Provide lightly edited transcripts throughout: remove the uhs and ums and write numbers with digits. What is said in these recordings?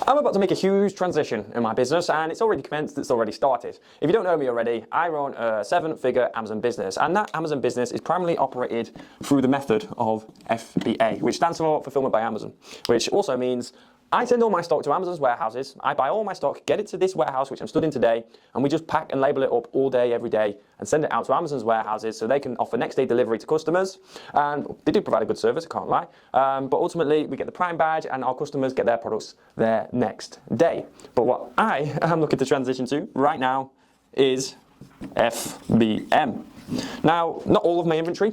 I'm about to make a huge transition in my business, and it's already commenced, it's already started. If you don't know me already, I run a 7-figure Amazon business, and that Amazon business is primarily operated through the method of FBA, which stands for Fulfillment by Amazon, which also means I send all my stock to Amazon's warehouses, I buy all my stock, get it to this warehouse, which I'm stood in today, and we just pack and label it up all day, every day, and send it out to Amazon's warehouses so they can offer next day delivery to customers. And they do provide a good service, I can't lie. But ultimately, we get the Prime badge and our customers get their products their next day. But what I am looking to transition to right now is FBM. Now, not all of my inventory.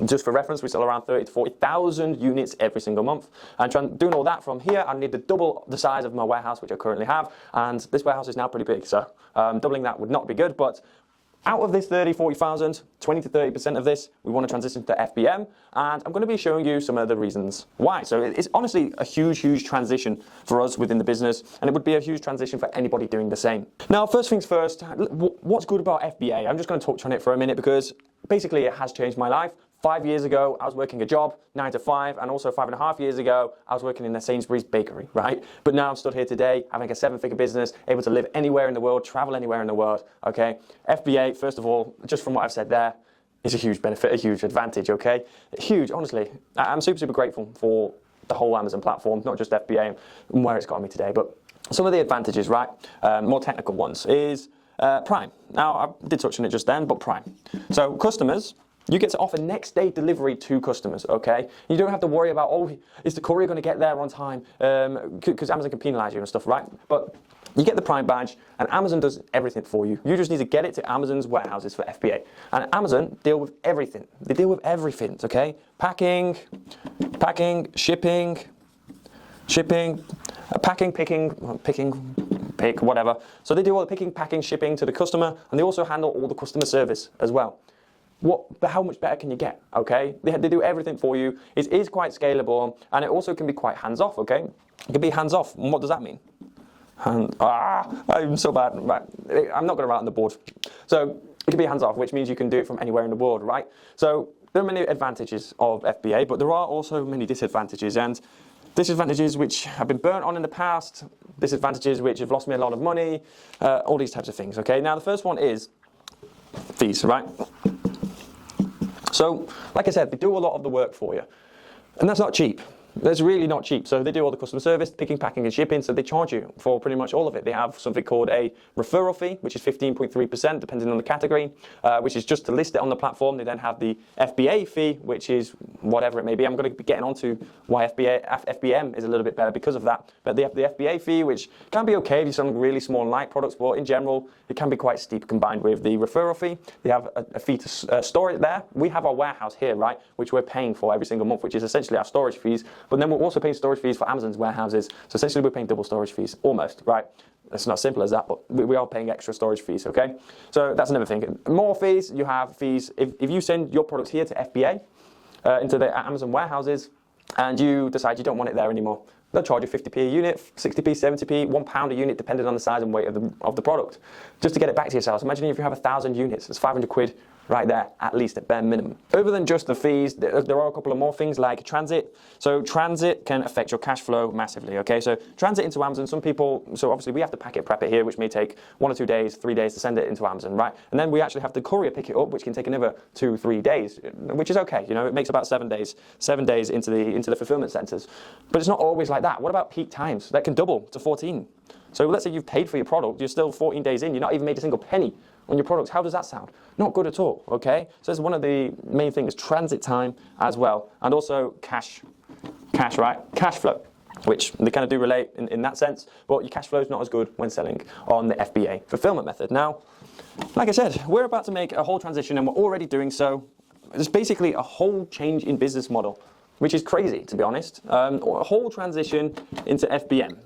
Just for reference, we sell around 30 to 40,000 units every single month. And doing all that from here, I need to double the size of my warehouse, which I currently have. And this warehouse is now pretty big, so doubling that would not be good. But out of this 30, 40,000, 20 to 30% of this, we want to transition to FBM. And I'm going to be showing you some of the reasons why. So it's honestly a huge, huge transition for us within the business. And it would be a huge transition for anybody doing the same. Now, first things first, what's good about FBA? I'm just going to touch on it for a minute because basically it has changed my life. 5 years ago, I was working a job, 9 to 5, and also 5.5 years ago, I was working in a Sainsbury's bakery, right? But now I'm stood here today, having a 7-figure business, able to live anywhere in the world, travel anywhere in the world, okay? FBA, first of all, just from what I've said there, is a huge benefit, a huge advantage, okay? Huge, honestly. I'm super, super grateful for the whole Amazon platform, not just FBA and where it's got me today, but some of the advantages, right? More technical ones is Prime. Now, I did touch on it just then, but Prime. So customers, you get to offer next day delivery to customers, okay? You don't have to worry about, oh, is the courier going to get there on time? Because Amazon can penalize you and stuff, right? But you get the Prime badge, and Amazon does everything for you. You just need to get it to Amazon's warehouses for FBA. And Amazon deal with everything. They deal with everything, okay? Packing, shipping, packing, pick, whatever. So they do all the picking, packing, shipping to the customer, and they also handle all the customer service as well. How much better can you get, okay? They do everything for you. It is quite scalable, and it also can be quite hands-off, okay? It can be hands-off. And what does that mean? I'm so bad. Right. I'm not going to write on the board. So it can be hands-off, which means you can do it from anywhere in the world, right? So there are many advantages of FBA, but there are also many disadvantages. And disadvantages which have been burnt on in the past, disadvantages which have lost me a lot of money, all these types of things, okay? Now, the first one is fees, right? So, like I said, they do a lot of the work for you. And that's not cheap. That's really not cheap. So they do all the customer service, picking, packing, and shipping, so they charge you for pretty much all of it. They have something called a referral fee, which is 15.3%, depending on the category, which is just to list it on the platform. They then have the FBA fee, which is whatever it may be. I'm going to be getting onto why FBM is a little bit better because of that. But they have the FBA fee, which can be okay if you sell really small and light products, but in general, it can be quite steep combined with the referral fee. They have a fee to store it there. We have our warehouse here, right, which we're paying for every single month, which is essentially our storage fees. But then we're also paying storage fees for Amazon's warehouses. So essentially we're paying double storage fees, almost, right? It's not as simple as that, but we are paying extra storage fees, okay? So that's another thing. More fees, you have fees. If you send your products here to FBA, into the Amazon warehouses, and you decide you don't want it there anymore, they'll charge you 50p a unit, 60p, 70p, £1 a unit, depending on the size and weight of the product, just to get it back to yourselves. Imagine if you have 1,000 units, it's 500 quid right there, at least at bare minimum. Other than just the fees, there are a couple of more things like transit. So transit can affect your cash flow massively, okay? So transit into Amazon, some people, so obviously we have to pack it, prep it here, which may take 1 or 2 days, 3 days to send it into Amazon, right? And then we actually have the courier pick it up, which can take another 2, 3 days, which is okay, you know, it makes about 7 days into the fulfillment centers. But it's not always like that. What about peak times? That can double to 14. So let's say you've paid for your product, you're still 14 days in, you're not even made a single penny on your products. How does that sound? Not good at all, okay? So that's one of the main things, transit time as well. And also cash, right? Cash flow, which they kind of do relate in that sense, but your cash flow is not as good when selling on the FBA fulfillment method. Now, like I said, we're about to make a whole transition and we're already doing so. It's basically a whole change in business model, which is crazy, to be honest. A whole transition into FBM,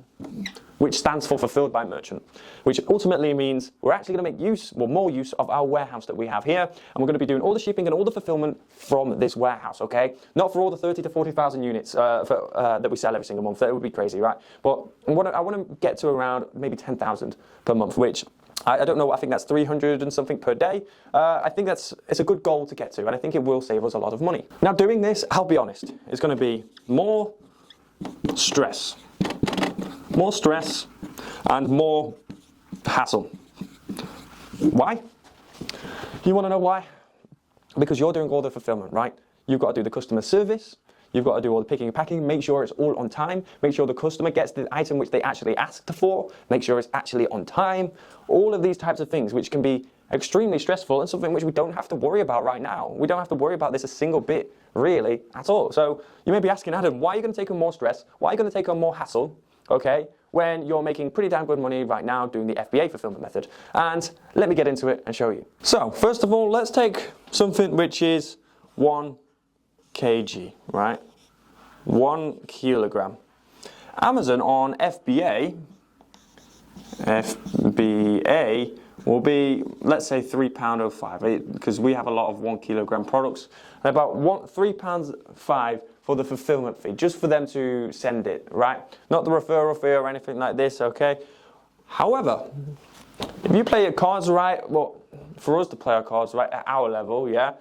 which stands for Fulfilled by Merchant, which ultimately means we're actually going to make more use of our warehouse that we have here, and we're going to be doing all the shipping and all the fulfillment from this warehouse, okay? Not for all the 30 to 40,000 units that we sell every single month. That would be crazy, right? But I want to get to around maybe 10,000 per month, which I don't know, I think that's 300 and something per day. I think it's a good goal to get to, and I think it will save us a lot of money. Now, doing this, I'll be honest, it's going to be more stress. more stress, and more hassle. Why? You want to know why? Because you're doing all the fulfillment, right? You've got to do the customer service, you've got to do all the picking and packing, make sure it's all on time, make sure the customer gets the item which they actually asked for, make sure it's actually on time, all of these types of things which can be extremely stressful and something which we don't have to worry about right now. We don't have to worry about this a single bit, really, at all. So you may be asking, Adam, why are you going to take on more stress? Why are you going to take on more hassle, okay, when you're making pretty damn good money right now doing the FBA fulfillment method? And let me get into it and show you. So, first of all, let's take something which is 1 kg, right? 1 kilogram. Amazon on FBA will be, let's say, £3.05, because we have a lot of 1 kilogram products, and about £3.05 for the fulfillment fee, just for them to send it, right? Not the referral fee or anything like this, okay? However, if you play your cards right, well, for us to play our cards right at our level, yeah,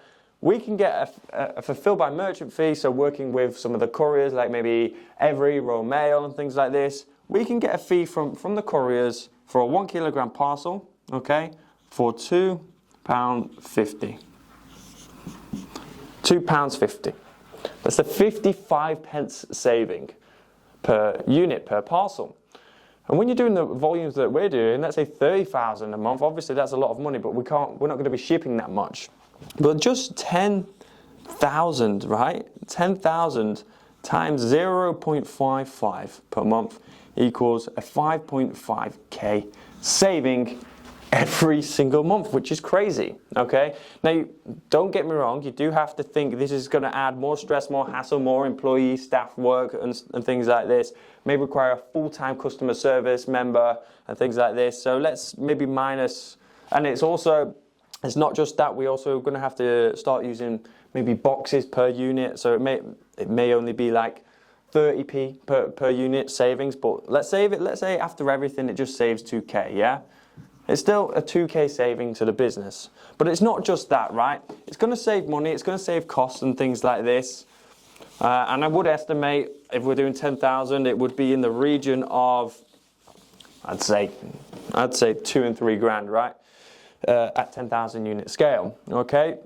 we can get a fulfilled by merchant fee, so working with some of the couriers, like maybe Every, Royal Mail and things like this, we can get a fee from the couriers for a 1 kilogram parcel, okay, for £2.50. £2.50. That's a 55 pence saving per unit, per parcel. And when you're doing the volumes that we're doing, let's say 30,000 a month, obviously that's a lot of money, but we're not going to be shipping that much. But just 10,000, right? 10,000 times 0.55 per month equals a 5.5k saving every single month, which is crazy, okay? Now, don't get me wrong, you do have to think this is going to add more stress, more hassle, more employee, staff work and things like this. May require a full-time customer service member and things like this. So let's maybe minus, and it's not just that, we're also going to have to start using maybe boxes per unit. So it may only be like 30p per unit savings, but let's say after everything it just saves 2k, yeah? It's still a 2k saving to the business. But it's not just that, right? It's going to save money, it's going to save costs and things like this. And I would estimate, if we're doing 10,000, it would be in the region of, I'd say 2 and 3 grand, right? At 10,000 unit scale, okay?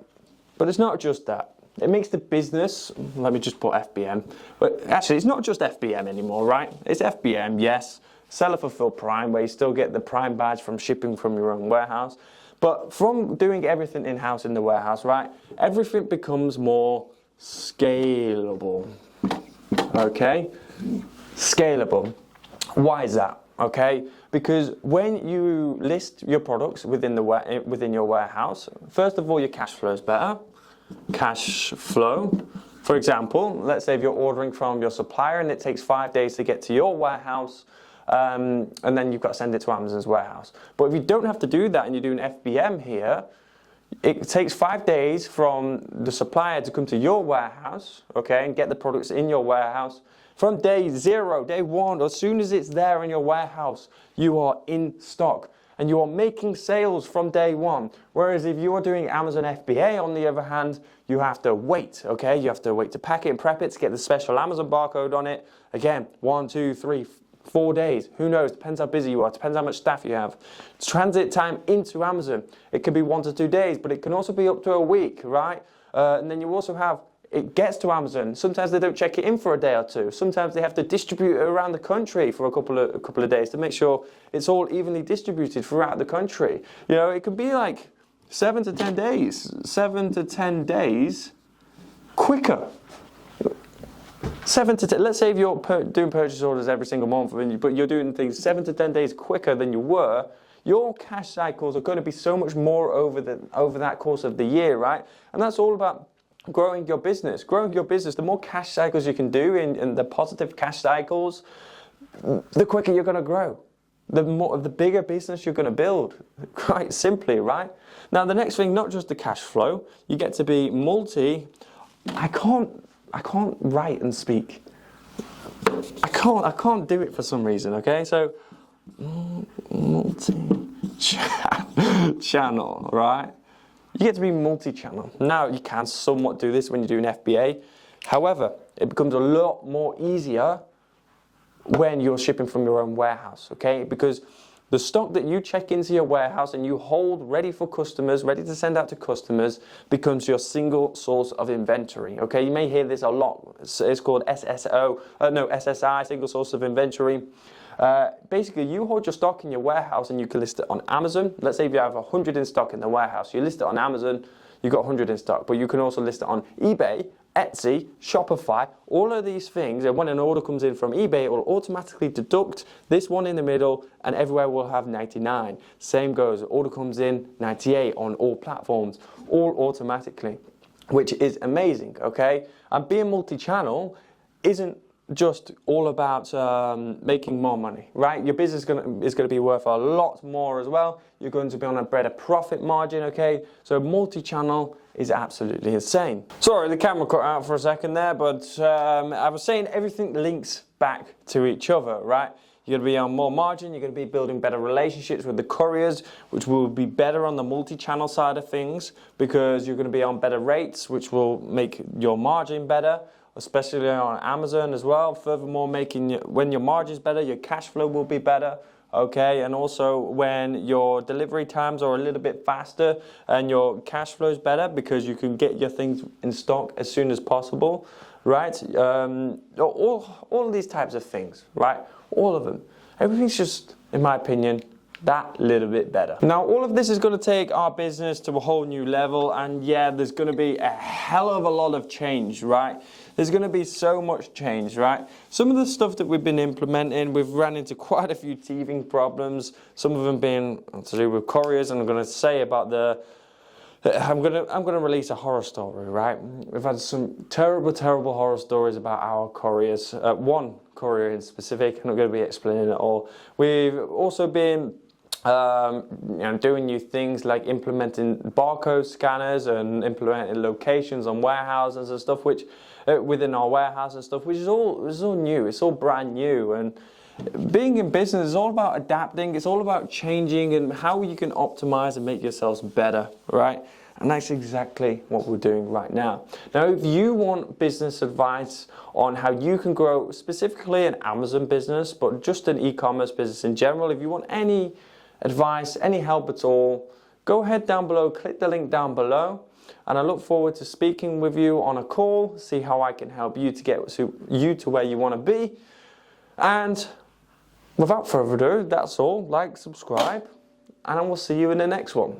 But it's not just that. It makes the business, let me just put FBM, but actually it's not just FBM anymore, right? It's FBM, yes, Seller Fulfilled Prime, where you still get the Prime badge from shipping from your own warehouse. But from doing everything in-house in the warehouse, right, everything becomes more scalable, okay? Scalable. Why is that? Okay, because when you list your products within your warehouse, first of all, your cash flow is better. Cash flow, for example, let's say if you're ordering from your supplier and it takes 5 days to get to your warehouse, and then you've got to send it to Amazon's warehouse. But if you don't have to do that and you're doing FBM here, it takes 5 days from the supplier to come to your warehouse, okay, and get the products in your warehouse. From day 0, day 1, as soon as it's there in your warehouse, you are in stock and you are making sales from day 1. Whereas if you are doing Amazon FBA, on the other hand, you have to wait, okay? You have to wait to pack it and prep it to get the special Amazon barcode on it. Again, 1, 2, 3, 4 days. Who knows? Depends how busy you are. Depends how much staff you have. Transit time into Amazon. It could be 1 to 2 days, but it can also be up to a week, right? And then you also have, it gets to Amazon. Sometimes they don't check it in for a day or two. Sometimes they have to distribute it around the country for a couple of days to make sure it's all evenly distributed throughout the country. You know, it could be like 7 to 10 days. 7 to 10 days quicker. 7 to 10. Let's say if you're doing purchase orders every single month, but you're doing things 7 to 10 days quicker than you were. Your cash cycles are going to be so much more over that course of the year, right? And that's all about growing your business. Growing your business, the more cash cycles you can do in the positive cash cycles, the quicker you're going to grow. The bigger business you're going to build, quite simply, right? Now, the next thing, not just the cash flow, you get to be I can't write and speak. I can't do it for some reason, okay? So, multi-channel, right? You get to be multi-channel. Now, you can somewhat do this when you're doing FBA. However, it becomes a lot more easier when you're shipping from your own warehouse, okay? Because the stock that you check into your warehouse and you hold ready for customers, ready to send out to customers, becomes your single source of inventory, okay? You may hear this a lot. It's called SSI, single source of inventory. Basically, you hold your stock in your warehouse and you can list it on Amazon. Let's say if you have 100 in stock in the warehouse, you list it on Amazon, you've got 100 in stock, but you can also list it on eBay, Etsy, Shopify, all of these things. And when an order comes in from eBay, it will automatically deduct this one in the middle, and everywhere will have 99. Same goes, order comes in 98 on all platforms, all automatically, which is amazing, okay? And being multi-channel isn't just all about making more money, right? Your business is going to be worth a lot more as well. You're going to be on a better profit margin, okay? So multi-channel is absolutely insane. Sorry, the camera cut out for a second there, but I was saying everything links back to each other, right? You're going to be on more margin, you're going to be building better relationships with the couriers, which will be better on the multi-channel side of things, because you're going to be on better rates, which will make your margin better, especially on Amazon as well. Furthermore, when your margin's better, your cash flow will be better, okay? And also when your delivery times are a little bit faster and your cash flow is better because you can get your things in stock as soon as possible, right? All of these types of things, right? All of them. Everything's just, in my opinion, that little bit better. Now, all of this is going to take our business to a whole new level, and yeah, there's going to be a hell of a lot of change, right? There's going to be so much change, right? Some of the stuff that we've been implementing, we've run into quite a few teething problems, some of them being to do with couriers, and I'm going to say about I'm going to release a horror story, right? We've had some terrible horror stories about our couriers. One courier in specific, I'm not going to be explaining it all. We've also been doing new things like implementing barcode scanners and implementing locations on warehouses and stuff, which within our warehouse and stuff, which is all new. It's all brand new. And being in business is all about adapting. It's all about changing and how you can optimize and make yourselves better, right? And that's exactly what we're doing right now. Now, if you want business advice on how you can grow specifically an Amazon business, but just an e-commerce business in general, if you want any advice, any help at all, go ahead down below, click the link down below, and I look forward to speaking with you on a call, see how I can help you to get you to where you want to be. And without further ado, that's all. Like, subscribe, and I will see you in the next one.